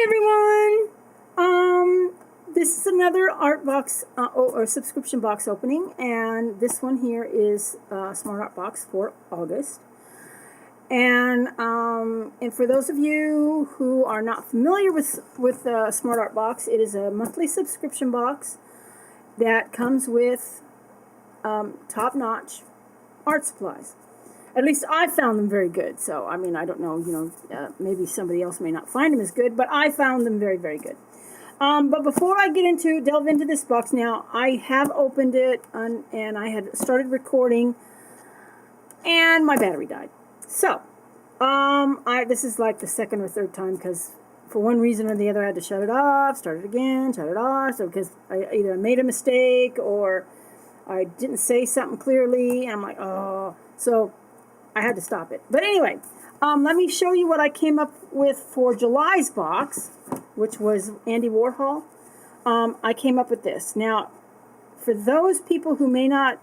everyone! This is another art box or subscription box opening, and this one here is Smart Art Box for August. And for those of you who are not familiar with Smart Art Box, it is a monthly subscription box that comes with top-notch art supplies. At least I found them very good. So, I mean, I don't know, maybe somebody else may not find them as good, but I found them very, very good. But before I delve into this box now, I have opened it and I had started recording and my battery died. So, this is like the second or third time because for one reason or the other I had to shut it off, start it again, shut it off. So, because I either made a mistake or I didn't say something clearly, and I'm like, oh. So, I had to stop it. But anyway, let me show you what I came up with for July's box, which was Andy Warhol. I came up with this. Now, for those people who may not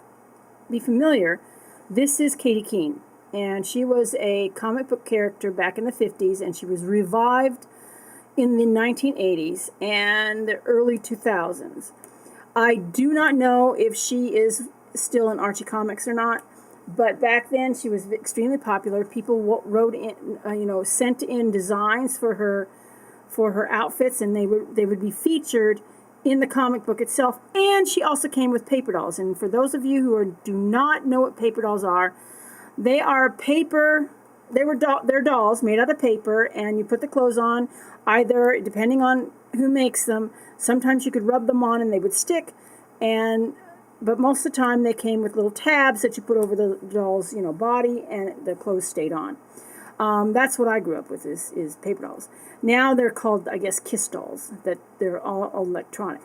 be familiar, this is Katie Keene. And she was a comic book character back in the 50s, and she was revived in the 1980s and the early 2000s. I do not know if she is still in Archie Comics or not. But back then, she was extremely popular. People wrote in, sent in designs for her outfits, and they would be featured in the comic book itself. And she also came with paper dolls. And for those of you who do not know what paper dolls are, they are paper. They're dolls made out of paper, and you put the clothes on. Either depending on who makes them, sometimes you could rub them on and they would stick, But most of the time, they came with little tabs that you put over the doll's, body, and the clothes stayed on. That's what I grew up with is paper dolls. Now they're called, I guess, Kiss dolls. That they're all electronic.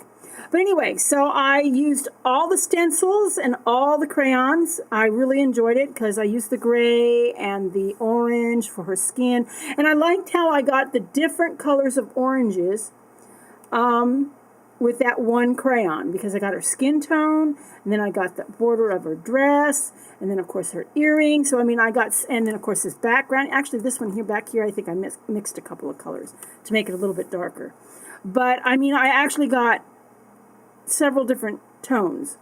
But anyway, so I used all the stencils and all the crayons. I really enjoyed it because I used the gray and the orange for her skin, and I liked how I got the different colors of oranges. With that one crayon, because I got her skin tone, and then I got the border of her dress, and then of course her earrings. So I mean, and then of course this background. Actually, this one here, back here, I think I mixed a couple of colors to make it a little bit darker. But I mean, I actually got several different tones,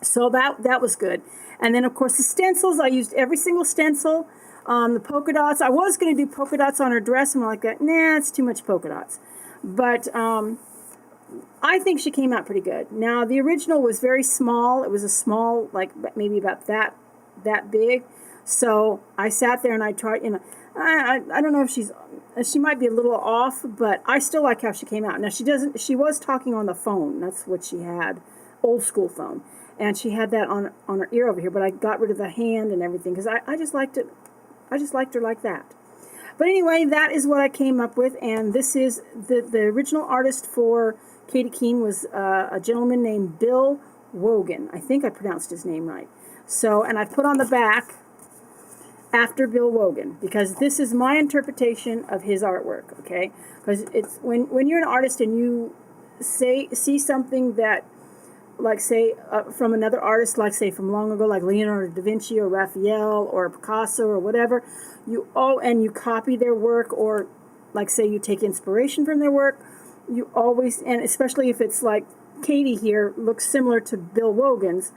so that was good. And then of course the stencils, I used every single stencil. The polka dots, I was going to do polka dots on her dress, and I'm like, nah, it's too much polka dots. But I think she came out pretty good. Now, the original was very small. It was a small, like maybe about that big. So I sat there and I tried, I don't know if she might be a little off, but I still like how she came out. Now, she was talking on the phone. That's what she had, old school phone. And she had that on her ear over here, but I got rid of the hand and everything because I just liked it. I just liked her like that. But anyway, that is what I came up with, and this is the original artist for Katie Keene was a gentleman named Bill Wogan. I think I pronounced his name right. So, and I put on the back after Bill Wogan because this is my interpretation of his artwork. Okay, because it's when you're an artist and you see something that, like say from another artist, like say from long ago, like Leonardo da Vinci or Raphael or Picasso or whatever, you copy their work, or like say you take inspiration from their work. You always, and especially if it's like Katie here, looks similar to Bill Wogan's.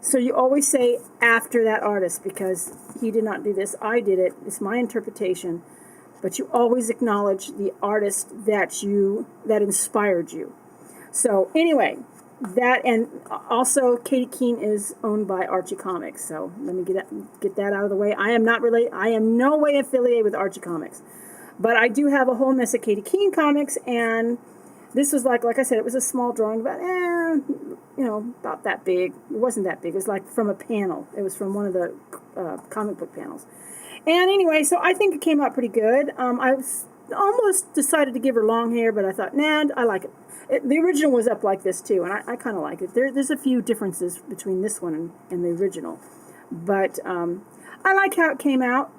So you always say after that artist because he did not do this, I did it. It's my interpretation. But you always acknowledge the artist that inspired you. So anyway, that, and also Katie Keene is owned by Archie Comics. So let me get that out of the way. I am no way affiliated with Archie Comics. But I do have a whole mess of Katie Keene comics, and this was like I said, it was a small drawing, about about that big. It wasn't that big. It was like from a panel. It was from one of the comic book panels. And anyway, so I think it came out pretty good. I was almost decided to give her long hair, but I thought, nah, I like it. The original was up like this too, and I kind of like it. There's a few differences between this one and the original, but I like how it came out.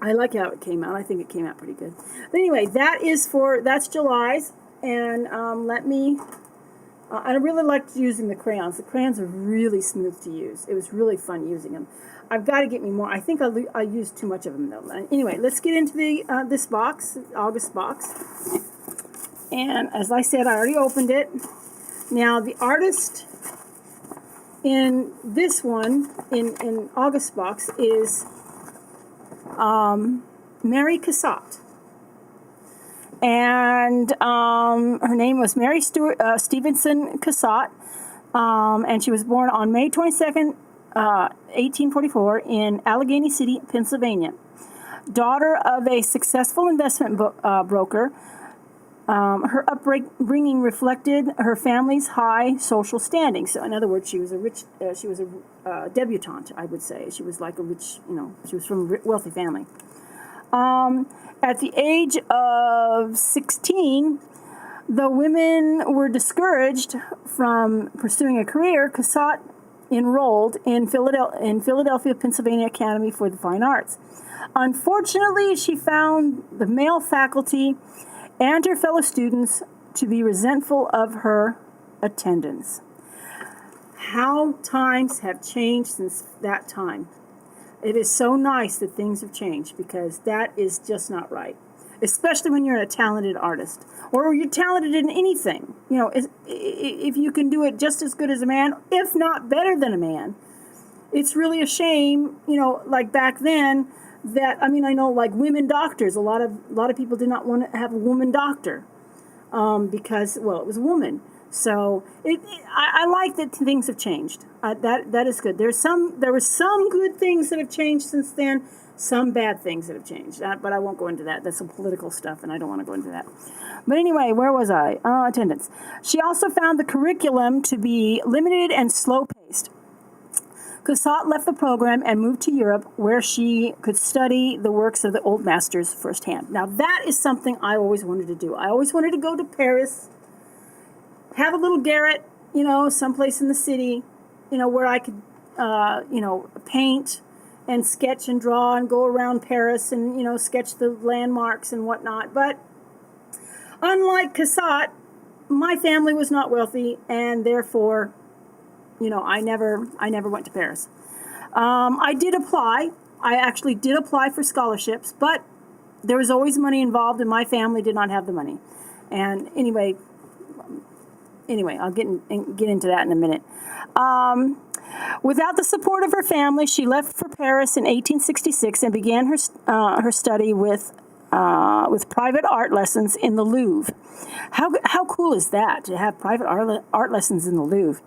I think it came out pretty good. But anyway, that's July's. And let me I really liked using the crayons. The crayons are really smooth to use. It was really fun using them. I've got to get me more. I think I used too much of them though. Anyway, let's get into the this box, August box. And as I said, I already opened it. Now the artist in this one, in August box, is Mary Cassatt. And her name was Mary Stevenson Cassatt. And she was born on May 22nd, 1844 in Allegheny City, Pennsylvania. Daughter of a successful investment broker, her upbringing reflected her family's high social standing. So, in other words, she was a debutante, I would say. She was like a rich, she was from a wealthy family. At the age of 16, though women were discouraged from pursuing a career, Cassatt enrolled in Philadelphia, Pennsylvania Academy for the Fine Arts. Unfortunately, she found the male faculty and her fellow students to be resentful of her attendance. How times have changed since that time. It is so nice that things have changed, because that is just not right. Especially when you're a talented artist, or you're talented in anything. If you can do it just as good as a man, if not better than a man, it's really a shame, like back then, that, I know like women doctors, a lot of people did not want to have a woman doctor, because, well, it was a woman. So I like that things have changed. That is good. There were some good things that have changed since then, some bad things that have changed. But I won't go into that. That's some political stuff, and I don't want to go into that. But anyway, where was I? Attendance. She also found the curriculum to be limited and slow-paced. Cassatt left the program and moved to Europe, where she could study the works of the old masters firsthand. Now, that is something I always wanted to do. I always wanted to go to Paris, have a little garret, someplace in the city, where I could, paint and sketch and draw and go around Paris and, sketch the landmarks and whatnot. But unlike Cassatt, my family was not wealthy, and therefore, I never went to Paris. I did apply. I actually did apply for scholarships, but there was always money involved, and my family did not have the money. And anyway, I'll get into that in a minute. Without the support of her family, she left for Paris in 1866 and began her study with private art lessons in the Louvre. How cool is that, to have private art lessons in the Louvre,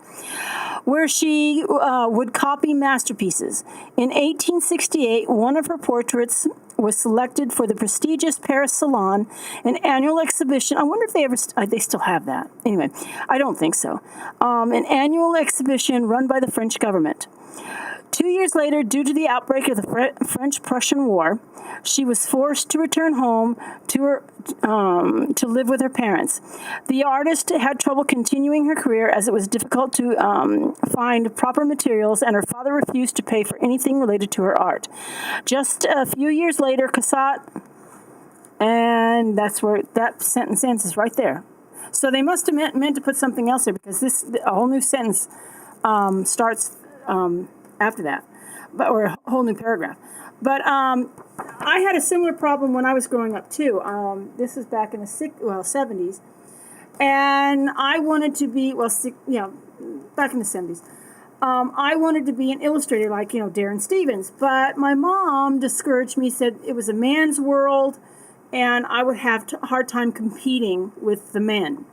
where she would copy masterpieces. In 1868, one of her portraits was selected for the prestigious Paris Salon, an annual exhibition. I wonder if they still have that. Anyway, I don't think so. An annual exhibition run by the French government. 2 years later, due to the outbreak of the French-Prussian War, she was forced to return home to live with her parents. The artist had trouble continuing her career, as it was difficult to find proper materials, and her father refused to pay for anything related to her art. Just a few years later, Cassatt, and that's where that sentence ends, is right there. So they must have meant to put something else there, because a whole new sentence starts after that, or a whole new paragraph. But I had a similar problem when I was growing up too. This is back in the 70s, and I wanted to be back in the 70s. I wanted to be an illustrator like Darren Stevens, but my mom discouraged me. Said it was a man's world, and I would have a hard time competing with the men.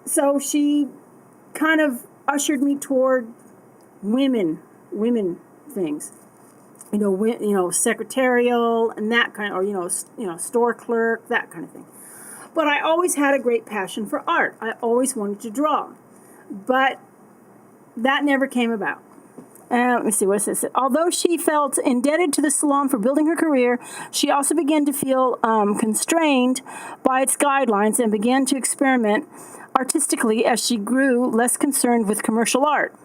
So she kind of ushered me toward women things, secretarial and that kind of, or store clerk, that kind of thing. But I always had a great passion for art. I always wanted to draw, but that never came about. Let me see, what does it say? Although she felt indebted to the salon for building her career, she also began to feel constrained by its guidelines and began to experiment artistically as she grew less concerned with commercial art.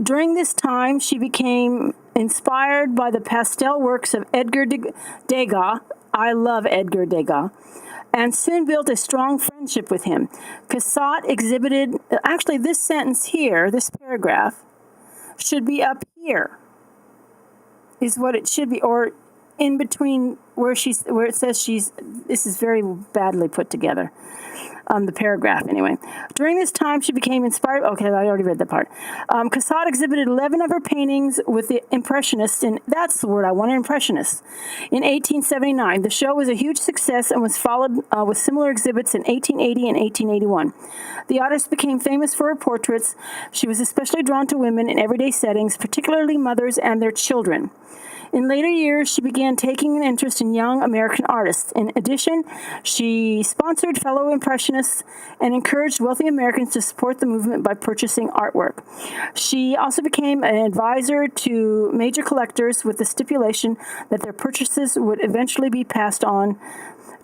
During this time, she became inspired by the pastel works of Edgar Degas. I love Edgar Degas. and soon built a strong friendship with him. Cassatt exhibited, actually this sentence here, this paragraph, should be up here, is what it should be, or in between where it says this is very badly put together. The paragraph, anyway. During this time, she became inspired. Okay, I already read that part. Cassatt exhibited 11 of her paintings with the Impressionists, and that's the word I wanted, Impressionists, in 1879. The show was a huge success and was followed with similar exhibits in 1880 and 1881. The artist became famous for her portraits. She was especially drawn to women in everyday settings, particularly mothers and their children. In later years, she began taking an interest in young American artists. In addition, she sponsored fellow Impressionists and encouraged wealthy Americans to support the movement by purchasing artwork. She also became an advisor to major collectors with the stipulation that their purchases would eventually be passed on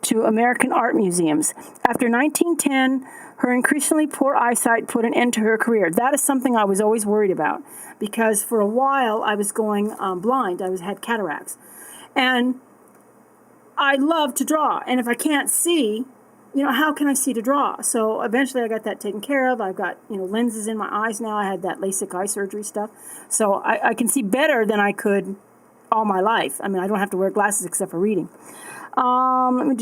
to American art museums. After 1910, her increasingly poor eyesight put an end to her career. That is something I was always worried about, because for a while I was going blind. I had cataracts. And I love to draw. And if I can't see, how can I see to draw? So eventually I got that taken care of. I've got, lenses in my eyes now. I had that LASIK eye surgery stuff. So I can see better than I could all my life. I mean, I don't have to wear glasses except for reading. Let's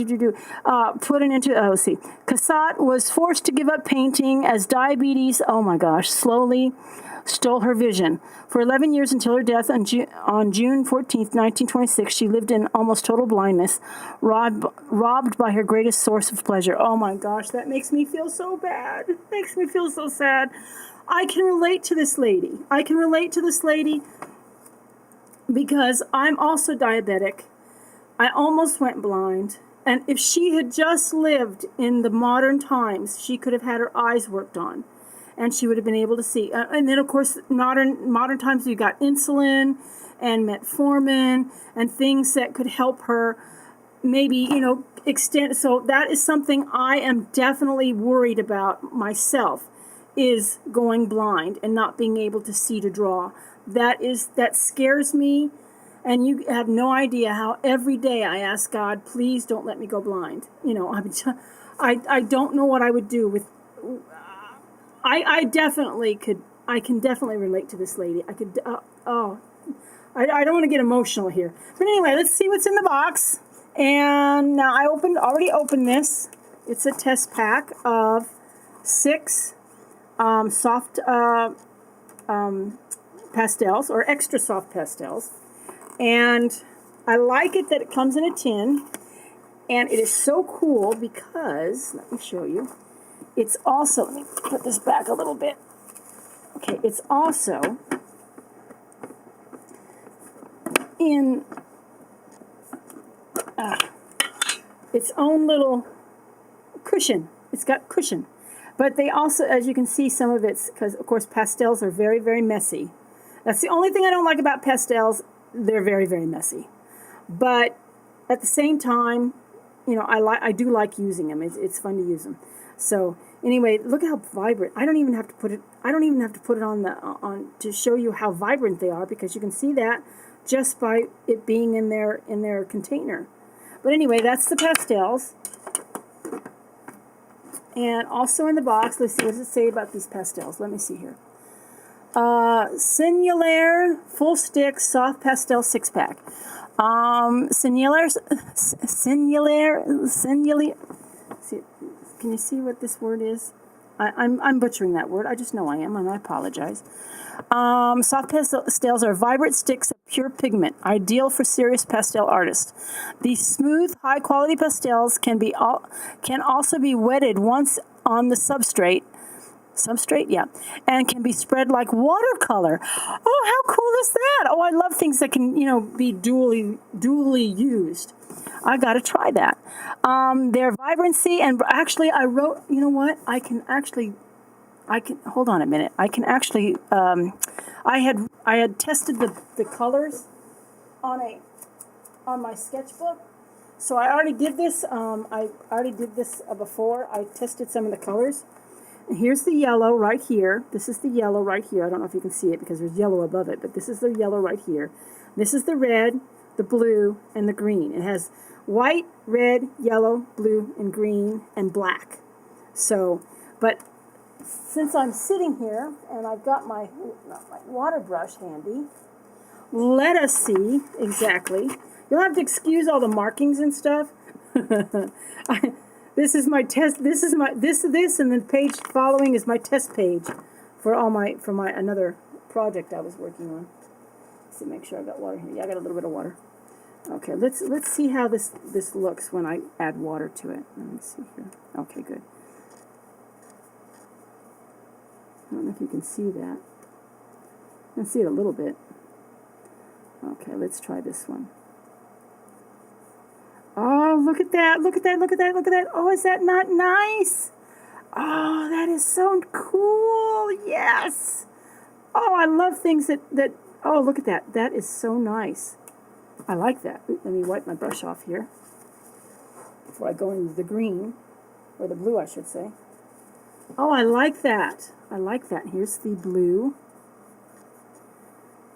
see. Cassatt was forced to give up painting as diabetes, slowly stole her vision. For 11 years until her death on June 14th, 1926, she lived in almost total blindness, robbed by her greatest source of pleasure. Oh my gosh, that makes me feel so bad. It makes me feel so sad. I can relate to this lady. Because I'm also diabetic. I almost went blind. And if she had just lived in the modern times, she could have had her eyes worked on. And she would have been able to see. And then, of course, modern times, we got insulin and metformin and things that could help her maybe, extend. So that is something I am definitely worried about myself, is going blind and not being able to see to draw. That scares me. And you have no idea how every day I ask God, please don't let me go blind. I don't know what I would do with. I can definitely relate to this lady. I don't want to get emotional here. But anyway, let's see what's in the box. And now I already opened this. It's a test pack of 6 soft pastels, or extra soft pastels. And I like it that it comes in a tin. And it is so cool because, let me show you. It's also, let me put this back a little bit. Okay, it's also in its own little cushion. It's got cushion. But they also, as you can see, some of it's, because of course pastels are very, very messy. That's the only thing I don't like about pastels. They're very, very messy. But at the same time, I do like using them. It's fun to use them. So anyway, look how vibrant. I don't even have to put it on to show you how vibrant they are, because you can see that just by it being in their container. But anyway, that's the pastels. And also in the box, let's see, what does it say about these pastels? Let me see here. Singulaire Full Stick Soft Pastel 6-pack. Singulaire. See, can you see what this word is? I'm butchering that word. I just know I am, and I apologize. Soft pastels are vibrant sticks of pure pigment, ideal for serious pastel artists. These smooth, high-quality pastels can also be wetted once on the substrate, and can be spread like watercolor. Oh, how cool is that? Oh, I love things that can, be dually used. I got to try that. Their vibrancy, and actually I wrote, I can, hold on a minute. I can actually, I had tested the colors on my sketchbook. So I already did this. Before. I tested some of the colors. And here's the yellow right here. This is the yellow right here. I don't know if you can see it because there's yellow above it, but this is the yellow right here. This is the red, the blue, and the green. It has white, red, yellow, blue, and green, and black. So, but since I'm sitting here and I've got my water brush handy, let us see exactly. You'll have to excuse all the markings and stuff. This is my test. This is my this, and the page following is my test page for my another project I was working on. Let's see, make sure I got water here. Yeah, I got a little bit of water. Okay, let's see how this looks when I add water to it. Let me see here. Okay, good. I don't know if you can see that. I can see it a little bit. Okay, let's try this one. Oh, look at that, look at that, look at that, look at that. Oh, is that not nice? Oh, that is so cool. Yes. Oh, I love things that oh, look at that. That is so nice. I like that. Let me wipe my brush off here before I go into the green, or the blue, I should say. Oh, I like that. I like that. Here's the blue.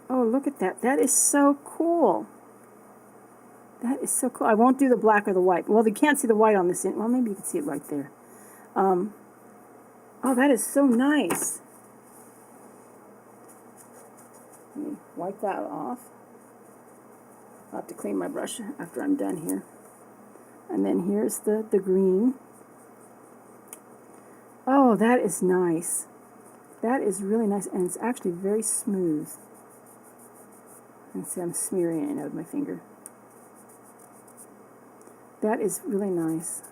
Oh, look at that. That is so cool. That is so cool. I won't do the black or the white. Well, you can't see the white on this end. Well, maybe you can see it right there. Oh, that is so nice. Let me wipe that off. I'll have to clean my brush after I'm done here. And then here's the green. Oh, that is nice. That is really nice, and it's actually very smooth. And see, I'm smearing it with my finger. That is really nice.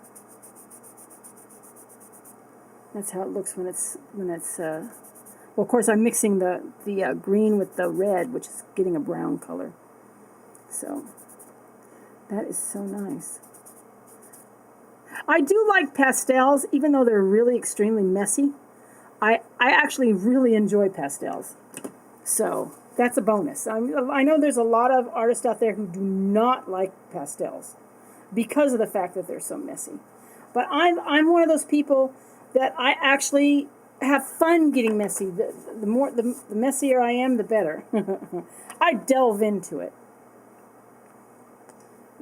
That's how it looks when it's well, of course, I'm mixing the green with the red, which is getting a brown color. So that is so nice. I do like pastels, even though they're really extremely messy. I actually really enjoy pastels. So that's a bonus. I know there's a lot of artists out there who do not like pastels because of the fact that they're so messy. But I'm one of those people that I actually have fun getting messy. The messier I am, the better. I delve into it.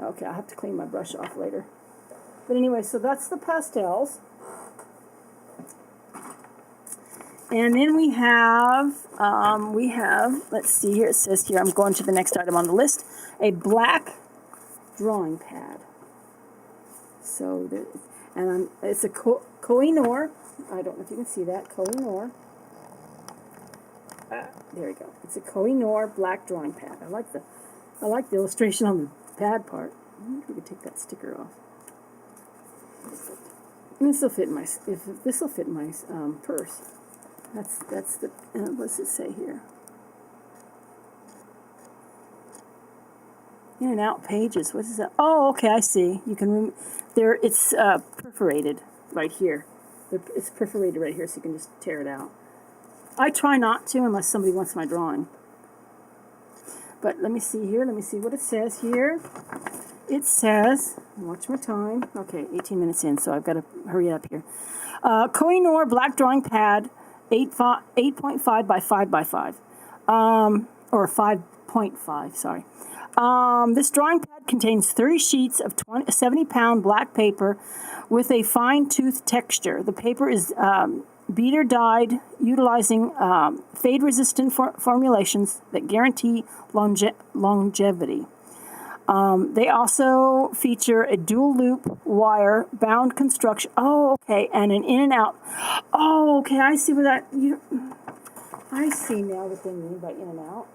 Okay, I'll have to clean my brush off later. But anyway, so that's the pastels. And then we have, let's see here, it says here, I'm going to the next item on the list, a black drawing pad. So, it's a Koh-i-Noor. I don't know if you can see that, Koh-i-Noor. There we go. It's a Koh-i-Noor black drawing pad. I like the illustration on the pad part. I wonder if we could take that sticker off. And this will fit in my purse. That's the what's it say here? In and out pages. What is that? Oh, okay, I see. You can there. It's perforated right here. It's perforated right here, so you can just tear it out. I try not to unless somebody wants my drawing. But let me see here. Let me see what it says here. It says, watch my time. Okay, 18 minutes in, so I've got to hurry up here. Koh-i-Noor black drawing pad, 8.5 by 5 by 5. Or 5.5, sorry. This drawing pad contains 30 sheets of 70-pound black paper with a fine-tooth texture. The paper is beater dyed, utilizing fade-resistant formulations that guarantee longevity. They also feature a dual-loop wire bound construction. Oh, okay, and an in and out. Oh, okay, I see what that. I see now what they mean by in and out.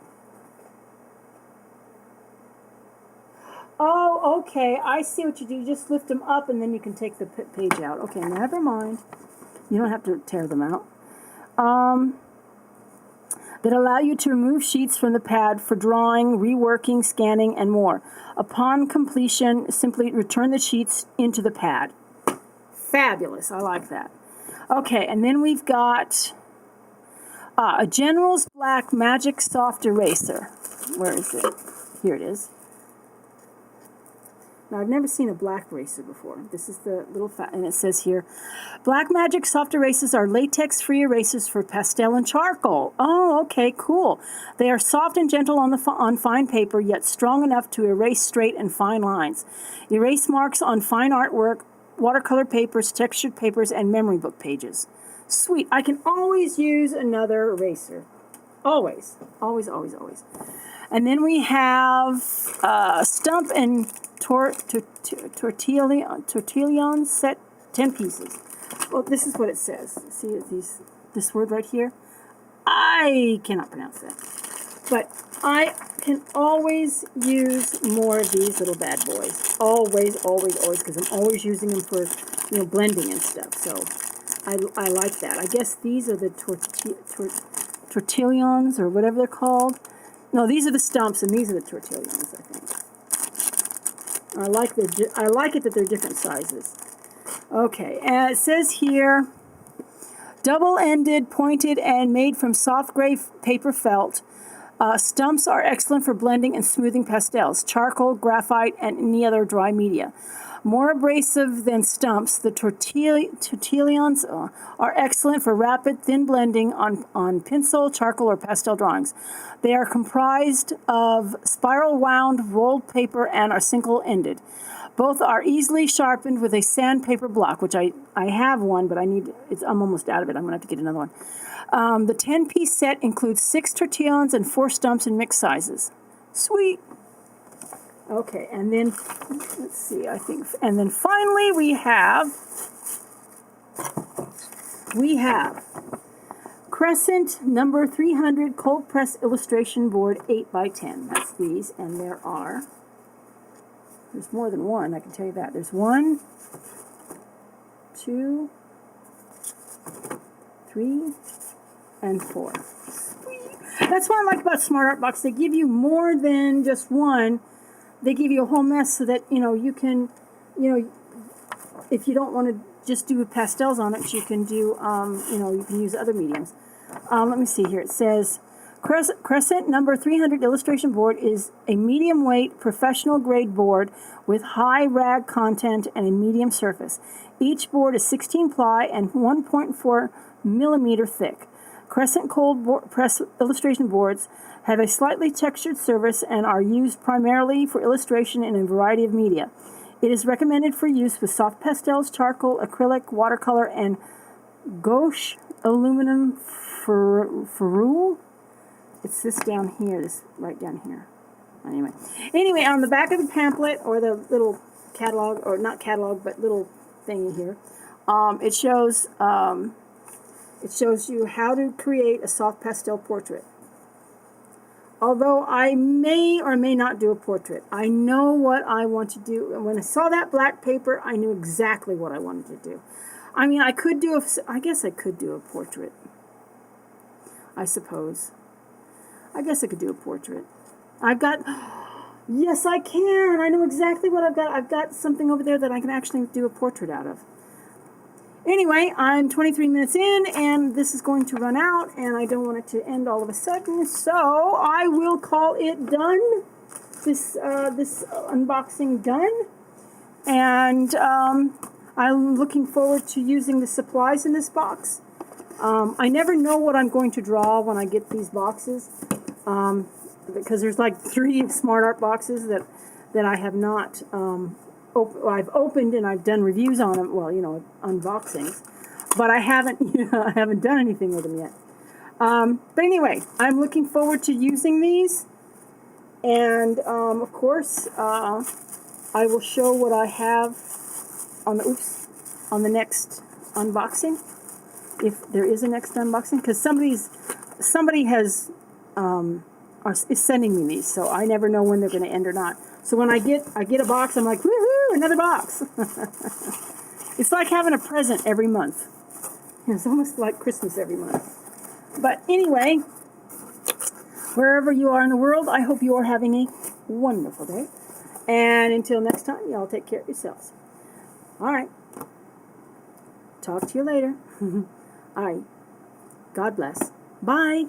Oh, okay, I see what you do. You just lift them up, and then you can take the page out. Okay, never mind. You don't have to tear them out. That allow you to remove sheets from the pad for drawing, reworking, scanning, and more. Upon completion, simply return the sheets into the pad. Fabulous. I like that. Okay, and then we've got a General's Black Magic Soft Eraser. Where is it? Here it is. Now, I've never seen a black eraser before. This is the little and it says here, Blackmagic soft erasers are latex-free erasers for pastel and charcoal. Oh, okay, cool. They are soft and gentle on fine paper, yet strong enough to erase straight and fine lines. Erase marks on fine artwork, watercolor papers, textured papers, and memory book pages. Sweet. I can always use another eraser. Always. Always, always, always. And then we have Stump and Tortillon set 10 pieces. Well, this is what it says. See this word right here? I cannot pronounce that. But I can always use more of these little bad boys. Always, always, always, because I'm always using them for, blending and stuff. So I like that. I guess these are the tortillons or whatever they're called. No, these are the Stumps, and these are the tortillons, I think. I like it that they're different sizes. Okay, and it says here, double-ended, pointed, and made from soft gray paper felt. Stumps are excellent for blending and smoothing pastels, charcoal, graphite, and any other dry media. More abrasive than Stumps, the tortillons are excellent for rapid, thin blending on pencil, charcoal, or pastel drawings. They are comprised of spiral-wound rolled paper and are single-ended. Both are easily sharpened with a sandpaper block, which I have one, but I'm almost out of it. I'm going to have to get another one. The 10-piece set includes 6 tortillons and 4 Stumps in mixed sizes. Sweet. Okay, and then, let's see, and then finally we have Crescent number 300 cold press illustration board 8x10. That's these, and there's more than one, I can tell you that. There's 1, 2, 3, and 4. Sweet. That's what I like about Smart Art Box. They give you more than just one. They give you a whole mess so that, you can, if you don't want to just do pastels on it, you can do, you can use other mediums. Let me see here. It says, Crescent number 300 illustration board is a medium weight, professional grade board with high rag content and a medium surface. Each board is 16 ply and 1.4 millimeter thick. Crescent cold press illustration boards have a slightly textured surface and are used primarily for illustration in a variety of media. It is recommended for use with soft pastels, charcoal, acrylic, watercolor, and gouache aluminum ferrule. It's this down here, this right down here. Anyway, on the back of the pamphlet or the little catalog, or not catalog, but little thingy here, it shows you how to create a soft pastel portrait. Although I may or may not do a portrait, I know what I want to do. And when I saw that black paper, I knew exactly what I wanted to do. I guess I could do a portrait. I suppose. I guess I could do a portrait. Yes, I can. I know exactly what I've got. I've got something over there that I can actually do a portrait out of. Anyway, I'm 23 minutes in, and this is going to run out, and I don't want it to end all of a sudden, so I will call it done. This unboxing done, and I'm looking forward to using the supplies in this box. I never know what I'm going to draw when I get these boxes, because there's like 3 Smart Art boxes that I have not I've opened and I've done reviews on them, unboxings, but I haven't done anything with them yet. But anyway, I'm looking forward to using these, and of course, I will show what I have on the next unboxing, if there is a next unboxing, because somebody is sending me these, so I never know when they're going to end or not. So when I get a box, I'm like, woohoo, another box. It's like having a present every month. It's almost like Christmas every month. But anyway, wherever you are in the world, I hope you are having a wonderful day. And until next time, y'all take care of yourselves. All right. Talk to you later. All right. God bless. Bye.